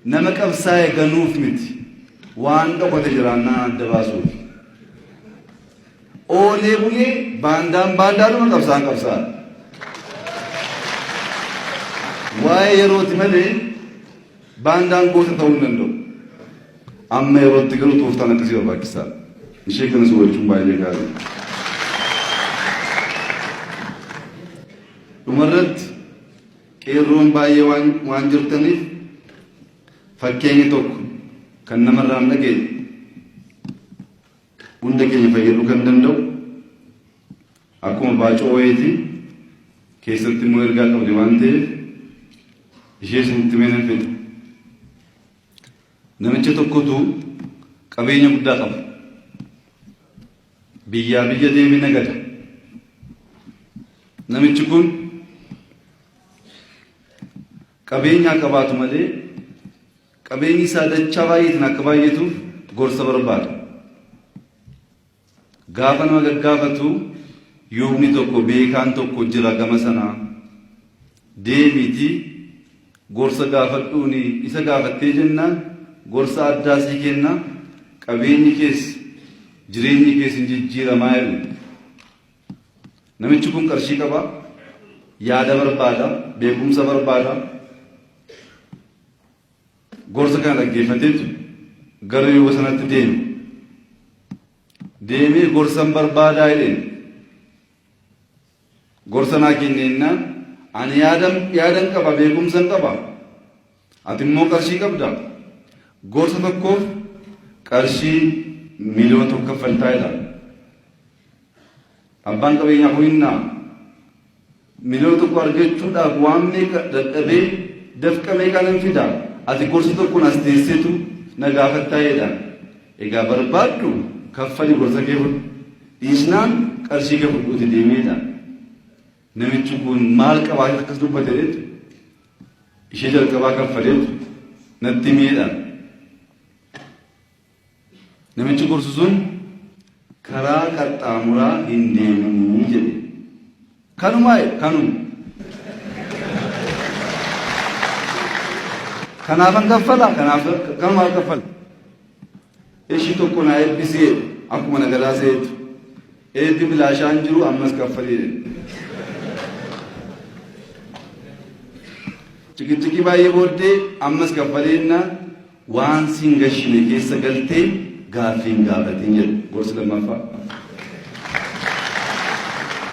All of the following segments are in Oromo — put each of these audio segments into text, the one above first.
نمك أبساي جنوف مت وان قبض جرانا دباسوف أولي بولي باندان من قبسان واي يروتي ملي باندان قوت تونندو أما يروتي قلو توفتانا كسير باكستان مشي كنا سوى الجمباي لكاري umarrat qeerroon baay'ee waan jirtaniif fakkeenyi tokko kan namarraan dhageenye hunda keenya fayyaduu kan danda'u akkuma baacoo wayiiti keessatti immoo ergaa qabdi waan ta'eef ishee isinitti meenan fedha. Namicha tokkotu qabeenya guddaa qaba. Biyyaa biyya deemee nagada. Namichi kun qabeenya qabaatu malee qabeenyi isaa dachaa baay'eetiin akka baay'atuuf gorsa barbaada. Gaafa nama gaggaafatu yoomni tokko beekaan tokko jira gama sanaa deemiti gorsa gaafadhuuni isa gaafattee jennaan gorsa addaa sii kenna qabeenyi kees jireenyi kees hin jijjiiramaa jedhu. Namichi kun qarshii qaba, yaada barbaada, beekumsa barbaada. Gorsa kana dhaggeeffateetu gara yoo sanatti deemee gorsan barbaadaa jedheen. Gorsa naa kennennaan ani yaadan qaba, beekumsan qaba. Ati immoo qarshii qabda. Gorsa tokkoof qarshii miliyoona tokko kaffaltaa jedha. Abbaan qabeenyaa hunnaa miliyoona tokko argachuudhaaf waan meeqa dadhabee dafqamee kanan fida. Ati gorsa tokko as teesseetu na gaafattaa jedha. Egaa barbaaddu kaffali gorsa kee fudhu. Dhiisnaan qarshii kee fudhuuti deemeedha. Namichi kun maal qabaa akkas dubbateetu ishee jalqabaa kaffaleetu natti miidha. Namichi gorsu sun karaa qaxxaamuraa hin deemanii jedhe. Kanuma. Kanaafan kaffala, kanumaaf kaffala. Ishii tokko na eebbisee akkuma nagadaa seetu eebbi bilaashaan jiru ammas kaffalee. Cikiciki baay'ee booddee ammas kaffaleennaan waan siin gashine keessa galtee gaaffiin gaafatiin jedhu gorsa lammaffaa.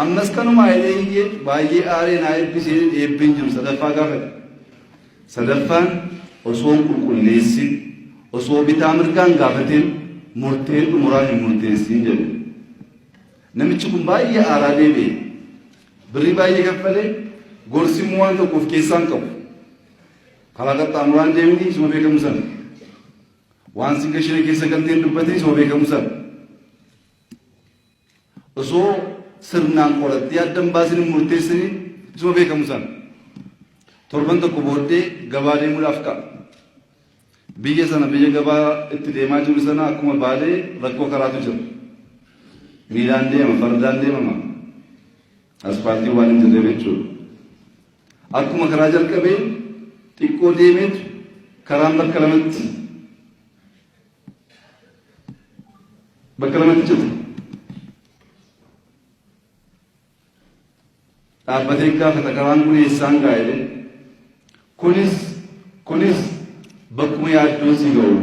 Ammas kanuma iyyee baay'ee aaree na eebbisee eebbiin jiru sadaffaa gaafate. Sadaffaan osoo qulqulleessin osoo bitaa mirgaan gaafateen murtee dhumuraa hin murteessin jedhu. Namichi kun baay'ee aaraa deebi'e. Birrii baay'ee kaffalee gorsi immoo waan tokko of keessaan qabu. Karaa qaxxaamuraan deemni isuma beekamu sana. Waan siin gashine keessa galteen dubbatee isuma beekamu sana. Osoo sirnaan qorattee addan baasin hin murteessine isuma beekamu sana. Torban tokko booddee gabaa deemuudhaaf ka'a. Biyya sana biyya gabaa itti deemaa jiru sana akkuma baalee rakkoo karaatu jira. Miilaan deema, fardaan deemama. Asfaaltii waan hin jirreef jechuudha. Akkuma karaa jalqabee xiqqoo deemeetu karaan bakka lamatti jira. Dhaabbatee gaafata karaan kun eessaan gaa'elee. Kunis bakkuma yaaddoon si ga'u.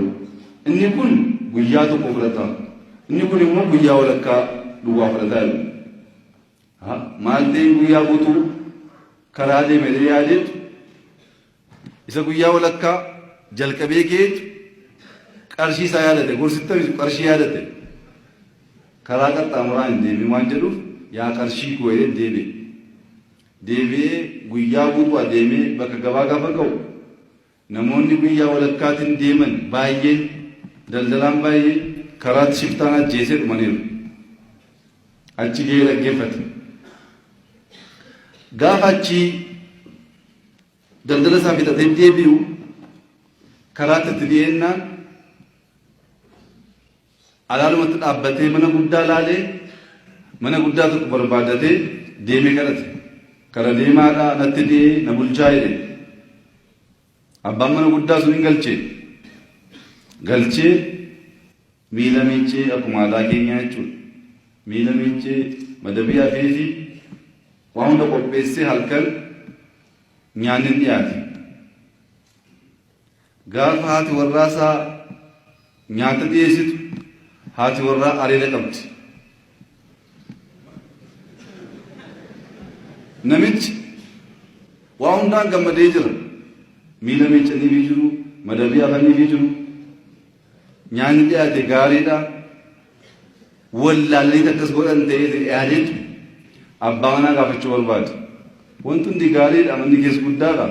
Inni kun guyyaa tokko fudhata. Inni kun immoo guyyaa walakkaa duwwaa fudhataa jiru. Maal ta'een guyyaa guutuu karaa deemee yaadeetu isa guyyaa walakkaa jalqabee geetu qarshii isaa yaadate gorsitti qarshii yaadate karaa qaxxaamuraa hin deemin waan jedhuuf yaa qarshii koo jedhee deebi'ee guyyaa guutuu adeemee bakka gabaa gaafa ga'u namoonni guyyaa walakkaatiin deeman baay'een daldalaan baay'een karaatti shiftaan ajjeesee dhumaniiru. Achi gahee dhaggeeffate. Gaafa achi daldala isaa fixatee deebi'u karaatti itti dhiyeennaan alaalumatti dhaabbatee mana guddaa laalee mana guddaa tokko barbaadatee deemee kadhate. Kara deemaadhaa natti dhiyee na bulchaa jedhe. abbaan mana guddaa sun hin galchee miila miiccee akkuma aadaa keenyaa jechuudha. Miila miiccee madabii hafeefi waan hunda qopheessee halkan nyaanni dhiyaate. Gaafa haati warraasaa nyaata dhiyeessitu haati warraa areeda qabdi. Namichi waa hundaan gammadee jira. Miila miiccanii jiru, madabii hafanii jiru. Nyaanni dhiyaate gaariidha. Wallaallee akkas godhan ta'ee yaadeetu abbaa manaa gaafachuu barbaadu. Wanti hundi gaariidha, manni keessa guddaadha.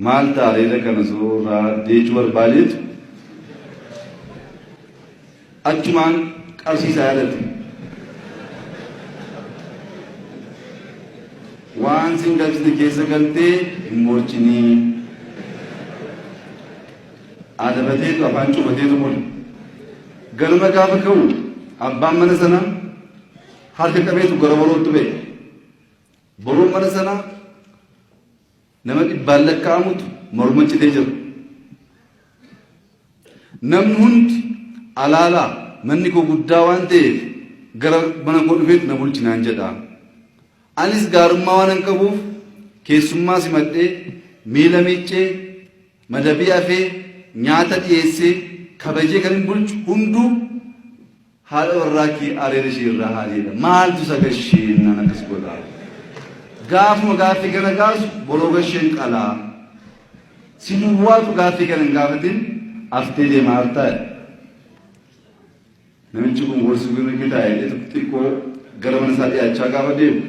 Maal taa'eedha kana suuraa deechuu barbaadeetu achumaan qabsiisaa yaadate. Waan sin galchite keessa galtee hin moorchinii. Adabateetu afaan cufateetu mulu. Galma gaafa ka'u abbaan mana sana harka qabeetu gara borootti ba'e. Boroon mana sana nama dhibbaan lakkaa'amutu mormachitee jira. Namni hundi alaalaa manni koo guddaa waan ta'eef gara mana koo dhufeetu na bulchinaan jedha. Anis gaarummaa waan hin qabuuf keessummaa simadhee miila miiccee madabii hafee nyaata dhiyeessee kabajee kan hin bulchu hunduu haadha warraa kee areeda ishee irraa haadheedha. Maaltu sagasheen nan akkas godhaa? Gaafuma gaaffii kana kaasu boroo gasheen qalaa. Si duwwaatu gaaffii kana hin gaafatin aftee deemaa hartaa'e. Namichi kun gorsi gurri taa'ee xiqqoo gara mana isaa dhiyaachaa gaafa deemu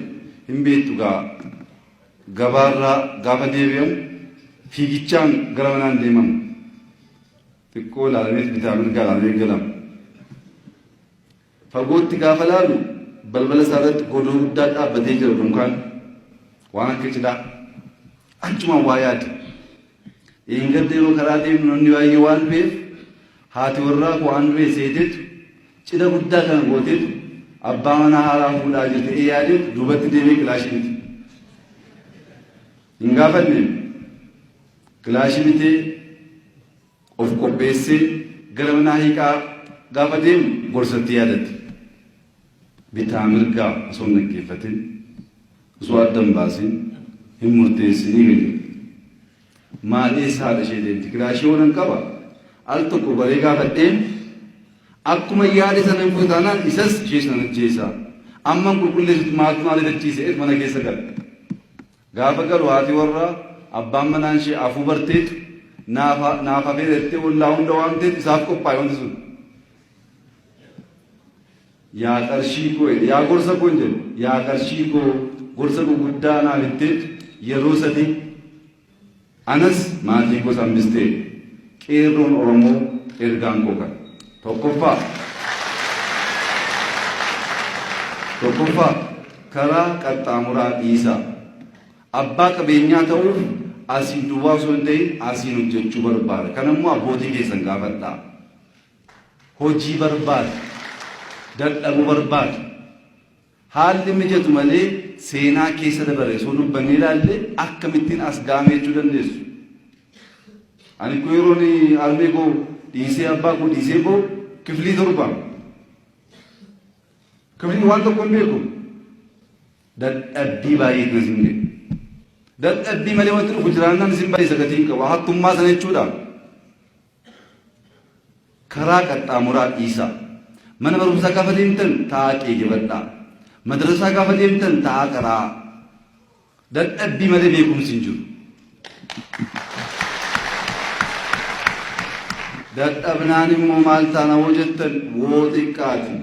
hin beektu gabaarraa gaafa deebi'amu fiigichaan gara manaan deemamu. Xiqqoo ilaalameet bitaa mirgaa ilaalamee galama. Fagootti gaafa laalu balbala isaa irratti godoo guddaa dhaabbatee jira dunkaan waan akka cidhaa achumaan waa yaada. Eeggadda yeroo karaa deemnu namni baay'ee waan dhufeef haati warraa waan dhufee seeteetu cidha guddaa kana gooteetu abbaa manaa haaraa fuudhaa jirte yaadeetu duubatti deemee kilaashii miti. Hin gaafanne kilaashii mitee of qopheessee gara manaa hiikaa gaafa deemu gorsatti yaadatti. Bitaa mirgaa osoo hin dhaggeeffatin osoo adda hin baasin hin murteessinii gadi. Maatii haadha ishee deemti kilaashii waan qaba al tokko baree gaafadheen akkuma yaade sana hin fudhataanaan isas ishee sana ajjeesaa. Amman qulqulleessitu maatii maal hidhachiise mana keessa gala. Gaafa galu haati warraa abbaan manaan ishee afuu barteetu naaf hafee jettee wallaa hunda waan ta'eef isaaf qophaa'e wanti sun. Yaa qarshii koo yaa gorsa koo hin jedhu yaa qarshii koo gorsa gurguddaa naaf itteetu yeroo sadii anas maatii koo sambistee qeerroon Oromoo ergaan koo kan tokkoffaa karaa qaxxaamuraa dhiisaa. Abbaa qabeenyaa ta'uuf asiin duwwaa osoo hin ta'in asiin hojjechuu barbaada. Kan immoo abbootii keessan gaafadhaa. Hojii barbaada. Dadhabuu barbaada. Haalli mijatu malee seenaa keessa dabare osoo dubbannee ilaalle akkamittiin as gaame jechuu dandeessu. Ani kun yeroon harmee koo dhiisee abbaa koo dhiisee koo kiflii torba. Kifliin waan tokko hin beeku. Dadhabbii baay'ee kan isin ga'e. Dadhabbii malee wanti dhufu jiraannaan isin baay'ee sagatiin qaba. Hattummaa sana jechuudha. Karaa qaxxaamuraa dhiisaa. Mana barumsaa gaafa deemtan taa'aa qeeyyabadhaa. Madrasaa gaafa deemtan taa'aa qaraa. Dadhabbii malee beekumsi hin jiru. Dadhabnaan immoo maal taana hoo jettan woo xiqqaati.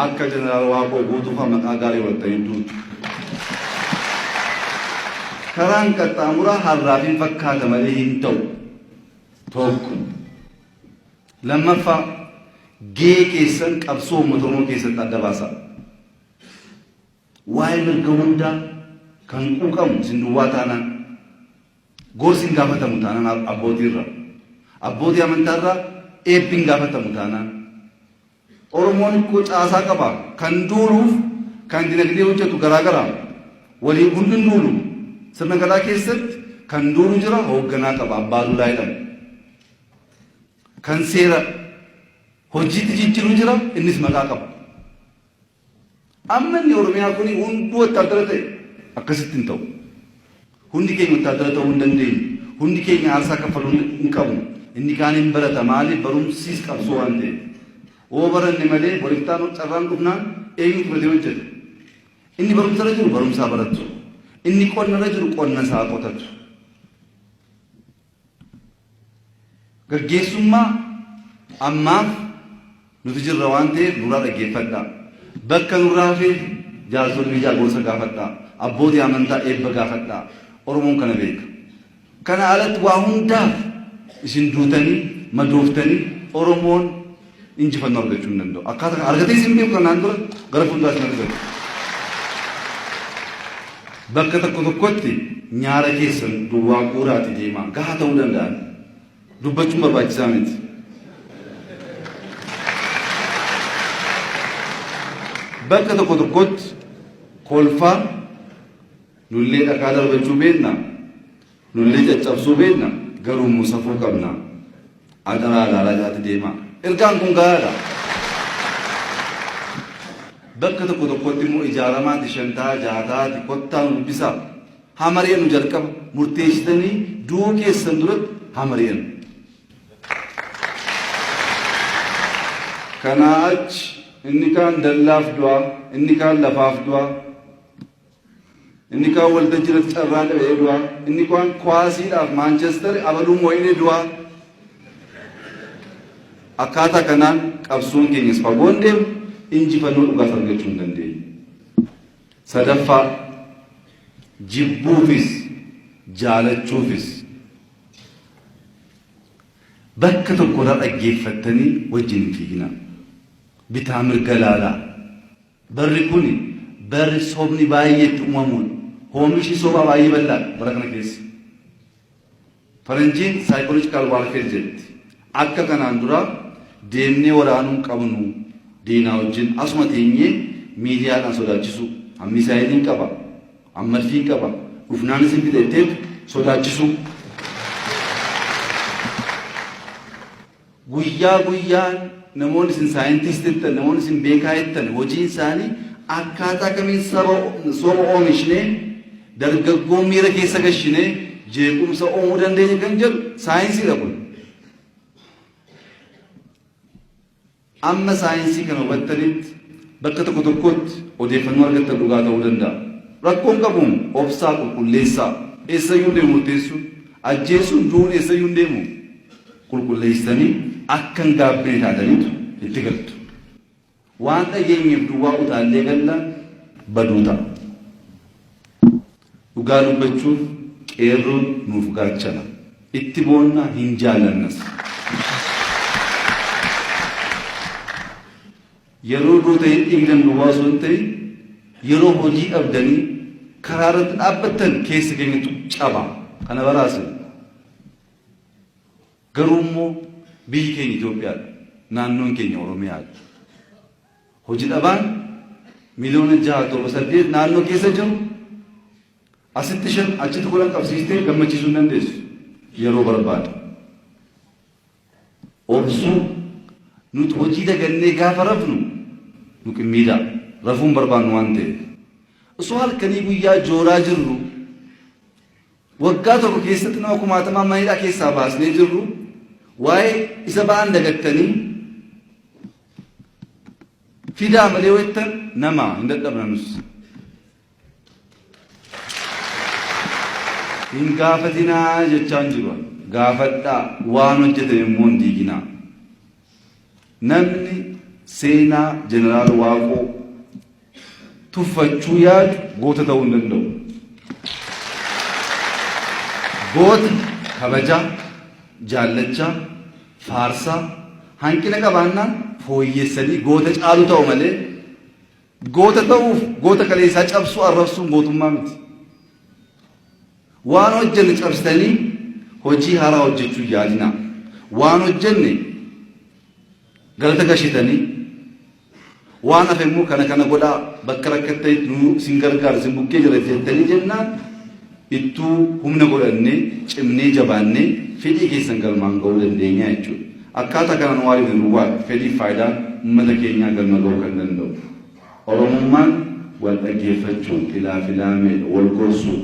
Akka jeneraal Waaqoo guutuufaa maqaa gaarii walta'in duutu. Karaan qaxxaamuraa har'aaf hin fakkaata malee hin ta'u. Tokko. Lammaffaa gee keessan qabsoo uummata Oromoo keessatti adda baasa. Waa'ee mirga hundaa kan quuqamu isin duwwaa taanaan gorsi hin gaafatamu taanaan abbootiirra. Abbootii amantaarraa eebbi hin gaafatamu taanaan. Oromoon koo caasaa qaba kan duuluuf kan dinagdee hojjetu garaagaraa waliin hundi hin duulu. Sirna gadaa keessatti kan duuru jira hoogganaa qaba abbaa duulaa jedhama kan seera hojiitti jijjiiru jira innis maqaa qaba amma inni oromiyaa kuni hunduu wattaadara ta'e akkasitti hin ta'u hundi keenya wattaadara ta'uu hin dandeenyu hundi keenya aarsaa kaffaluu hin qabnu inni kaan hin barata maaliif barumsiis qabsoo waan ta'eef oo baranne malee boriftaan carraan dhufnaan eenyutu fudhatee hojjeta inni barumsarra jiru barumsaa baratu inni qonnarra jiru qonna isaa qotatu gaggeessummaa ammaaf nuti jirra waan ta'eef nurraa dhaggeeffadhaa bakka nurraa fi jaarsonni jaarsa gaafadhaa abbootii amantaa eebba gaafadhaa oromoon kana beeka kana alatti waa hundaaf isin duutanii madooftanii oromoon injifannoo argachuu hin danda'u akkaataa argatee isin beeku kanaan dura gara fuulduraatti hin argatu bakka tokko tokkotti nyaara keessan duwwaa guuraati deemaa gahaa ta'uu danda'an dubbachuun barbaachisaa miti bakka tokko tokkotti kolfaa nullee dhakaa darbachuu beekna nullee caccabsuu beekna garuu musafuu qabna adaraa laalajaatti deemaa ergaan kun gahaadha bakka tokko tokkotti immoo ijaaramaati shantaa jaataati kottaa nu dubbisaa hamari'an nu jalqaba murteessitanii du'uu keessan duratti hamari'an kanaa achi inni kaan dallaaf du'aa inni kaan lafaaf du'aa inni kaan waltajjiirratti carraa dhabee du'aa inni kaan kwaasiidhaaf maanchestar abaluun wayinee du'aa akkaataa kanaan qabsoon keenyas fagoon deemu injifannoo dhugaas argachuu hin dandeenye sadaffaa jibbuufis jaalachuufis bakka tokkorraa dhaggeeffattanii wajjin hin fiigina bitaa mirga laalaa barri kuni barri sobni baay'eetti uumamuun oomishi sobaa baay'ee bal'aa bara kana keessa faranjiin saayikooloojikaal waarfeer jetti akka kanaan dura deemnee waraanuun qabnu diinaa wajjin asuma teenyee miidiyaadhaan sodaachisu hammi saayidiin qaba ammalfiin qaba dhufnaan isin fixetteetu sodaachisu guyyaa guyyaan namoonni isin saayintiistii jettan namoonni isin beekaa jettan hojiin isaanii akkaataa kamiin soba oomishnee dargaggoo miira keessa gashinee jeequmsa uumuu dandeenya kan jedhu saayinsiidha kun amma saayinsii kana hubattanitti bakka tokko tokkotti odeeffannoo argattan dhugaa ta'uu danda'a rakkoon qabuun obsaa qulqulleessaa eessayyuu deemu murteessuun ajjeesuun du'uun eessayyuu deemu qulqulleessanii akkan gaabbine taataniitu itti galtu waan dhageenyeef duwwaa utaallee gallaan baduu ta'a dhugaa dubbachuuf qeerroon nuuf gaachana itti boonnaa hin jaallannas yeroo duutee dhiigdan duwwaa osoo hin ta'in yeroo hojii dhabdanii karaa irratti dhaabbattan keessa keenyatu cabaa kana baraasin garuu immoo biyyi keenya Itoophiyaadha naannoon keenya Oromiyaadha hojii dhabaan miliyoona 6.8 naannoo keessa jiru asitti 5 achitti 10 qabsiistee gammachiisuu hin dandeessu yeroo barbaada obsuu nuti hojii dagannee gaafa rafnu nu qimmiidha rafuun barbaannu waan ta'eef osoo halkanii guyyaa jooraa jirru waggaa tokko keessatti nama 10,000 manidhaa keessaa baasnee jirru waa'ee isa ba'an dagattanii fidaa malee wettan nama hin dadhabnanus hin gaafatinaa jechaan jiru gaafadhaa waan hojjetame immoo hin diiginaa namni seenaa jeneraal Waaqoo tuffachuu yaadu goota ta'uu hin danda'u goota kabajaa jaallachaa faarsaa hanqina qabaannaan fooyyessanii goota caalu ta'u malee goota ta'uuf goota kaleessaa cabsuu arrabsuun gootummaa miti waan hojjenne cabsitanii hojii haaraa hojjechuu yaadinaa waan hojjenne galata gashitanii waan hafe immoo kana godhaa bakka rakkattee nu sin gargaara sin bukkee jira jettanii jennaan ittuu humna godhannee cimnee jabaannee fedhii keessan galmaan ga'uu dandeenya jechuudha. Akkaataa kanaan waan hin waan fedhii faayidaan uummata keenyaa galma ga'uu kan danda'u. Oromummaan wal dhaggeeffachuun ilaafilaamee wal gorsuu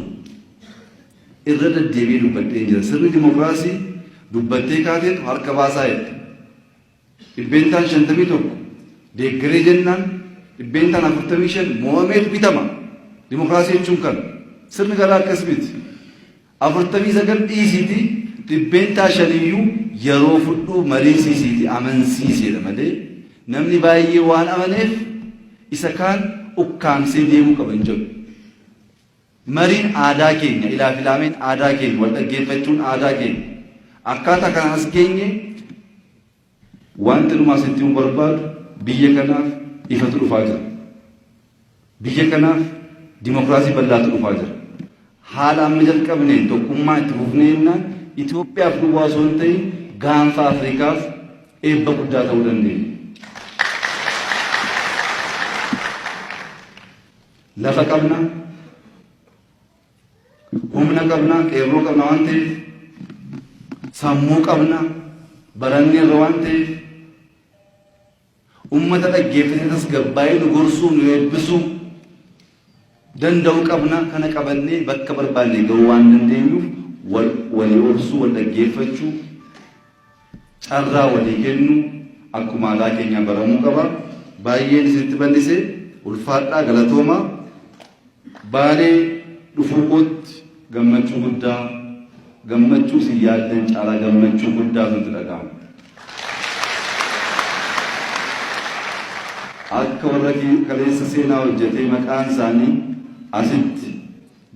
irra deddeebi'ee dubbadhee jira. Sirni dimokiraasii dubbattee kaateetu harka baasaa jedhe. Dhibbeentaan 51 deeggaree jennaan dhibbeentaan 45 mo'ameetu bitama. Dimokiraasii jechuun kan sirni garaa akkas miti. 49 dhiisiiti dhibbeentaa 5 yeroo fudhuu mariisiisiiti amansiiseedha malee namni baay'ee waan amaneef isa kaan ukkaamsee deemuu qaban jedhu. Mariin aadaa keenya ilaafilaameen aadaa keenya wal dhaggeeffachuun aadaa keenya akkaataa kanaan as geenye wanti numaa sitti hin barbaadu biyya kanaaf ifatu dhufaa jira. Biyya kanaaf dimokiraasii bal'aatu dhufaa jira. Haala amma jalqabneen tokkummaa itti fufnee jennaan Itoophiyaaf duwwaa osoo hin ta'in gaanfa Afrikaaf eebba guddaa ta'uu dandeenya. Lafa qabna, humna qabna, qeerroo qabna waan ta'eef, sammuu qabna, barannee irra waan ta'eef, uummata dhaggeeffatee tasgabbaa'ee nu gorsuu nu eebbisuu danda'u qabna. Kana qabannee bakka barbaanne ga'uu waan dandeenyuuf walii obsuu wal dhaggeeffachuu carraa walii kennu akkuma aadaa keenya baramuu qaba. Baay'een isinitti bal'isee ulfaadhaa galatoomaa. Baalee dhufuu kootti gammachuu guddaa gammachuu si yaaddan caalaa gammachuu guddaa nutti dhaga'ama. Akka warra kaleessa seenaa hojjetee maqaan isaanii asitti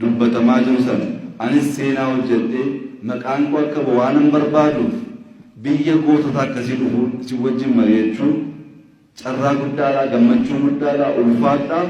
dubbatamaa jiru sana anis seenaa hojjedhee maqaan koo akka waanan barbaaduuf biyya gootota akkasii dhufuu si wajjin mari'achuun carraa guddaadhaa gammachuu guddaadhaa ulfaadhaa.